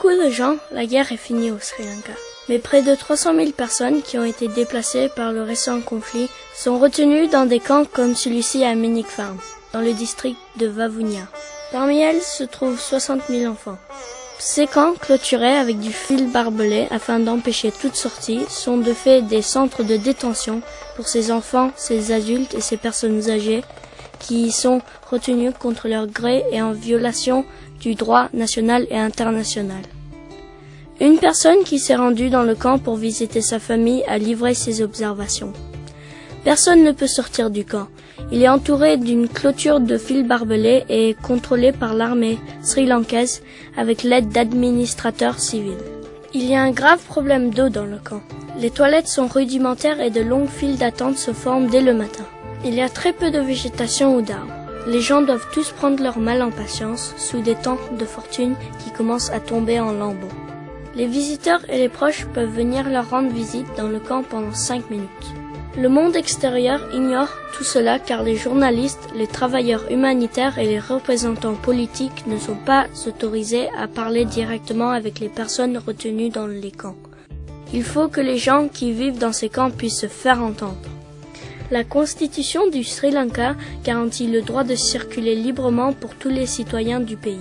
beaucoup de gens, la guerre est finie au Sri Lanka. Mais près de 300 000 personnes qui ont été déplacées par le récent conflit sont retenues dans des camps comme celui-ci à Minic Farm, dans le district de Vavuniya. Parmi elles se trouvent 60 000 enfants. Ces camps, clôturés avec du fil barbelé afin d'empêcher toute sortie, sont de fait des centres de détention pour ces enfants, ces adultes et ces personnes âgées qui y sont retenus contre leur gré et en violation du droit national et international. Une personne qui s'est rendue dans le camp pour visiter sa famille a livré ses observations. Personne ne peut sortir du camp. Il est entouré d'une clôture de fil barbelé et est contrôlé par l'armée sri-lankaise avec l'aide d'administrateurs civils. Il y a un grave problème d'eau dans le camp. Les toilettes sont rudimentaires et de longues files d'attente se forment dès le matin. Il y a très peu de végétation ou d'arbres. Les gens doivent tous prendre leur mal en patience sous des tentes de fortune qui commencent à tomber en lambeaux. Les visiteurs et les proches peuvent venir leur rendre visite dans le camp pendant 5 minutes. Le monde extérieur ignore tout cela car les journalistes, les travailleurs humanitaires et les représentants politiques ne sont pas autorisés à parler directement avec les personnes retenues dans les camps. Il faut que les gens qui vivent dans ces camps puissent se faire entendre. La Constitution du Sri Lanka garantit le droit de circuler librement pour tous les citoyens du pays.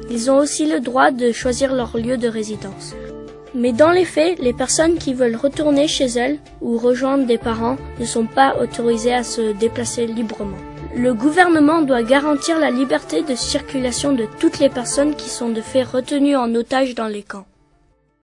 Ils ont aussi le droit de choisir leur lieu de résidence. Mais dans les faits, les personnes qui veulent retourner chez elles ou rejoindre des parents ne sont pas autorisées à se déplacer librement. Le gouvernement doit garantir la liberté de circulation de toutes les personnes qui sont de fait retenues en otage dans les camps.